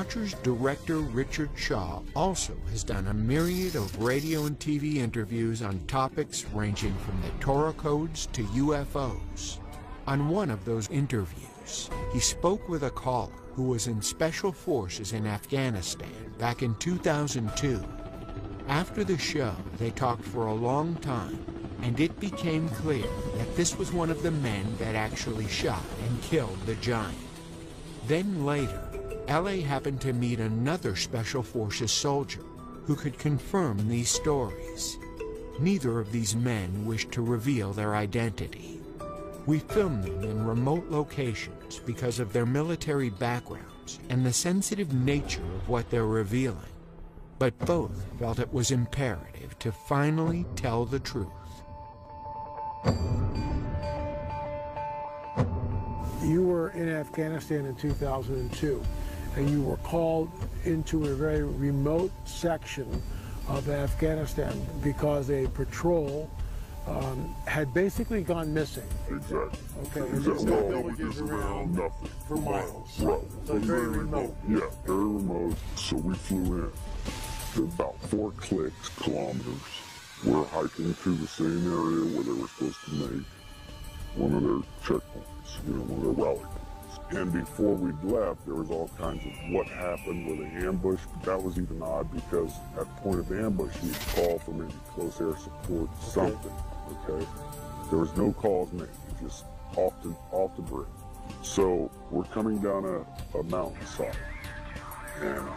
Watcher's director Richard Shaw also has done a myriad of radio and TV interviews on topics ranging from the Torah codes to UFOs. On one of those interviews, he spoke with a caller who was in Special Forces in Afghanistan back in 2002. After the show, they talked for a long time, and it became clear that this was one of the men that actually shot and killed the giant. Then later, L.A. happened to meet another Special Forces soldier who could confirm these stories. Neither of these men wished to reveal their identity. We filmed them in remote locations because of their military backgrounds and the sensitive nature of what they're revealing. But both felt it was imperative to finally tell the truth. You were in Afghanistan in 2002, and you were called into a very remote section of Afghanistan because a patrol had basically gone missing. Exactly. Okay. Exactly. Villages around nothing. For miles. Right. So very remote. Yeah, very remote. So we flew in. About 4 kilometers. We're hiking through the same area where they were supposed to make one of their checkpoints, one of their rally points. And before we left, there was all kinds of what happened with the ambush. That was even odd because at the point of ambush, you'd call for maybe close air support, something, okay? There was no calls made, just off the grid. So we're coming down a mountainside, and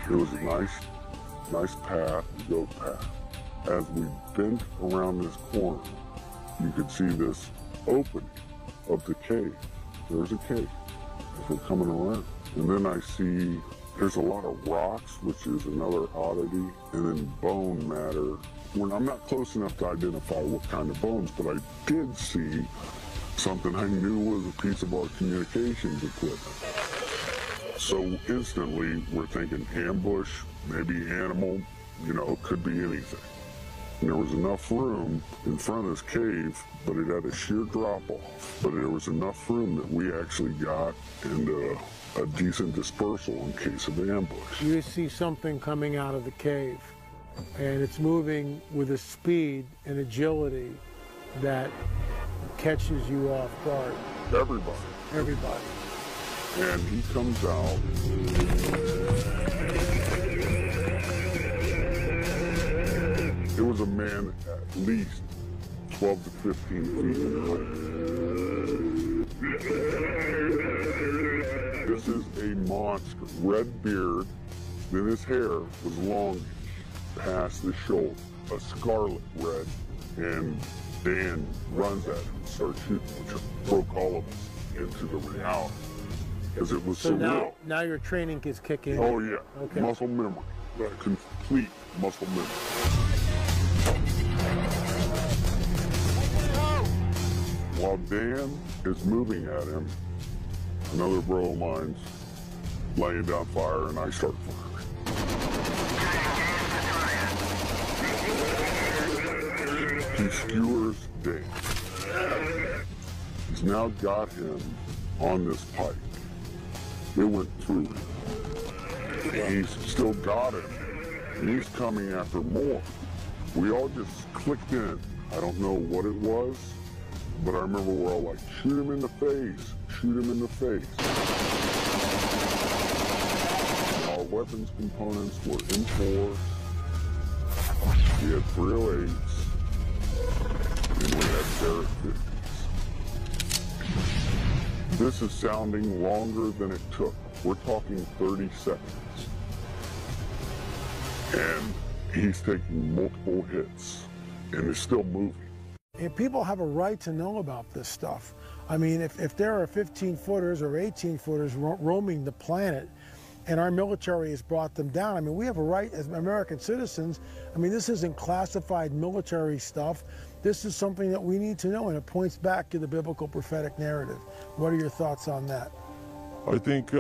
it was a nice path, goat path. As we bent around this corner, you could see this opening of the cave. There's a cave as we're coming around. And then I see there's a lot of rocks, which is another oddity, and then bone matter. When I'm not close enough to identify what kind of bones, but I did see something I knew was a piece of our communications equipment. So instantly we're thinking ambush, maybe animal, it could be anything. And there was enough room in front of this cave, but it had a sheer drop-off. But there was enough room that we actually got into a decent dispersal in case of ambush. You see something coming out of the cave, and it's moving with a speed and agility that catches you off guard. Everybody. And he comes out. It was a man at least 12 to 15 feet in height. This is a monster. Red beard, then his hair was long past the shoulder, a scarlet red, and Dan runs at him and starts shooting, which broke all of us into the reality. Because it was so surreal. Now your training is kicking in. Oh yeah, okay. Muscle memory, complete muscle memory. While Dan is moving at him, another bro of mine's laying down fire, and I start firing. He skewers Dan. He's now got him on this pipe. It went through him. He's still got him, and he's coming after more. We all just clicked in. I don't know what it was, but I remember we're all like, shoot him in the face, shoot him in the face. Our weapons components were in force. We had 308s, and we had Barrett 50s. This is sounding longer than it took. We're talking 30 seconds. And he's taking multiple hits, and is still moving. And people have a right to know about this stuff. I mean, if there are 15-footers or 18-footers roaming the planet, and our military has brought them down, I mean, we have a right as American citizens. I mean, this isn't classified military stuff. This is something that we need to know, and it points back to the biblical prophetic narrative. What are your thoughts on that? I think,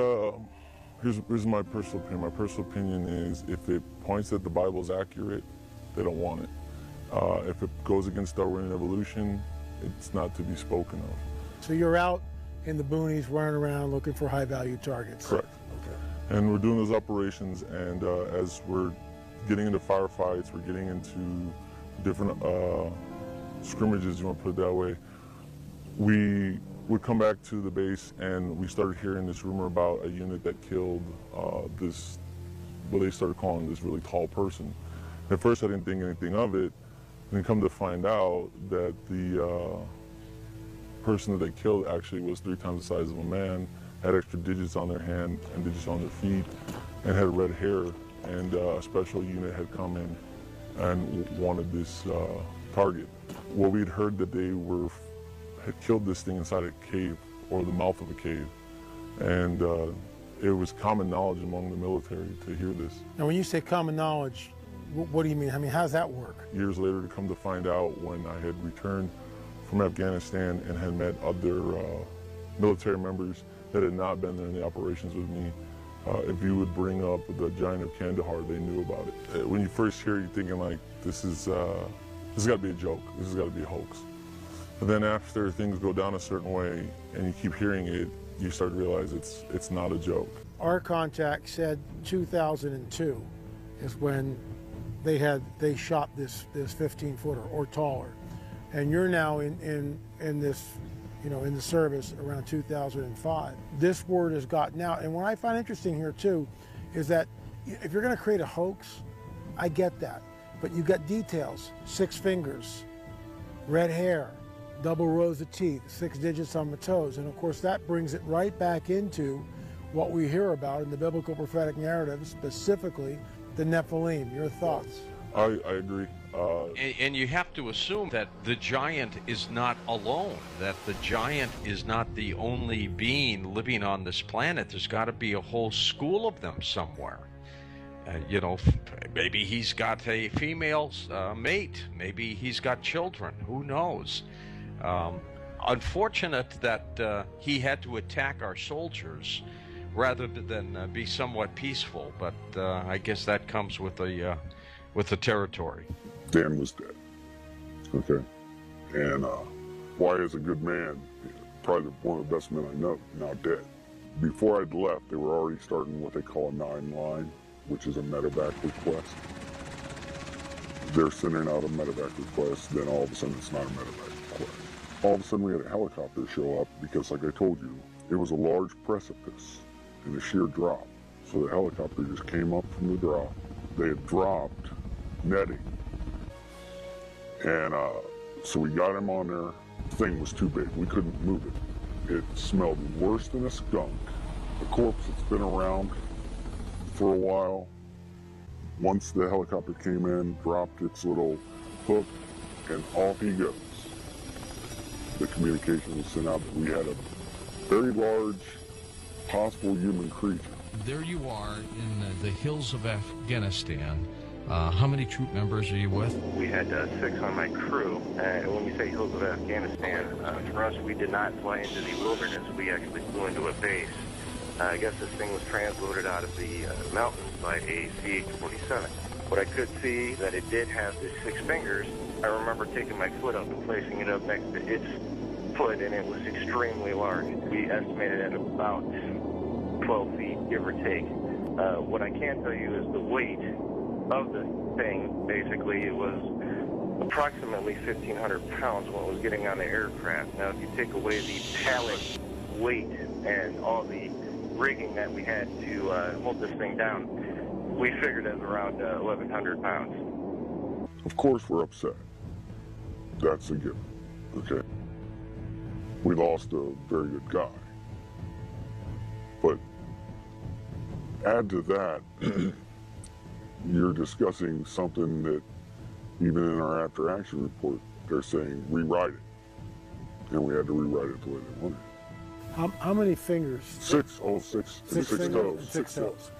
here's my personal opinion. My personal opinion is if it points that the Bible's accurate, they don't want it. If it goes against Darwinian evolution, it's not to be spoken of. So you're out in the boonies running around looking for high-value targets? Correct. Okay. And we're doing those operations, and as we're getting into firefights, we're getting into different scrimmages, you want to put it that way, we would come back to the base and we started hearing this rumor about a unit that killed this, what they started calling this really tall person. At first I didn't think anything of it, and then come to find out that the person that they killed actually was 3 times the size of a man, had extra digits on their hand and digits on their feet, and had red hair, and a special unit had come in and wanted this target. Well, we'd heard that they had killed this thing inside a cave, or the mouth of a cave, and it was common knowledge among the military to hear this. Now when you say common knowledge, what do you mean? I mean, how does that work? Years later, to come to find out, when I had returned from Afghanistan and had met other military members that had not been there in the operations with me, if you would bring up the Giant of Kandahar, they knew about it. When you first hear it, you're thinking like, this has got to be a joke, this has got to be a hoax. But then after things go down a certain way and you keep hearing it, you start to realize it's not a joke. Our contact said 2002 is when they shot this 15-footer or taller, and you're now in this, you know, in the service around 2005. This word has gotten out, and what I find interesting here too is that if you're going to create a hoax, I get that, but you got details: 6 fingers, red hair, double rows of teeth, 6 digits on the toes, and of course that brings it right back into what we hear about in the biblical prophetic narrative, specifically the Nephilim. Your thoughts? I agree. And you have to assume that the giant is not alone, that the giant is not the only being living on this planet. There's got to be a whole school of them somewhere. You know, maybe he's got a female mate, maybe he's got children, who knows. Unfortunate that he had to attack our soldiers rather than be somewhat peaceful, but I guess that comes with the territory. Dan was dead, okay? And Wyatt is a good man, probably one of the best men I know, now dead. Before I'd left, they were already starting what they call a 9-line, which is a medevac request. They're sending out a medevac request, then all of a sudden it's not a medevac request. All of a sudden we had a helicopter show up because, like I told you, it was a large precipice and a sheer drop. So the helicopter just came up from the drop. They had dropped netting. And so we got him on there. The thing was too big. We couldn't move it. It smelled worse than a skunk. A corpse that's been around for a while. Once the helicopter came in, dropped its little hook, and off he goes. The communication was sent out that we had a very large, possible human creature. There you are in the hills of Afghanistan. How many troop members are you with? We had 6 on my crew. And when we say hills of Afghanistan, for us, we did not fly into the wilderness. We actually flew into a base. I guess this thing was transloaded out of the mountains by a CH-47. What I could see that it did have the 6 fingers. I remember taking my foot up and placing it up next to its foot, and it was extremely large. We estimated at about 12 feet, give or take. What I can tell you is the weight of the thing. Basically, it was approximately 1,500 pounds when it was getting on the aircraft. Now, if you take away the pallet weight and all the rigging that we had to hold this thing down, we figured it was around 1,100 pounds. Of course we're upset. That's a given, okay? We lost a very good guy. But add to that, you're discussing something that even in our after action report, they're saying rewrite it. And we had to rewrite it the way they wanted. How many fingers? 6. Oh, 6. 6 6 fingers toes. and 6 toes.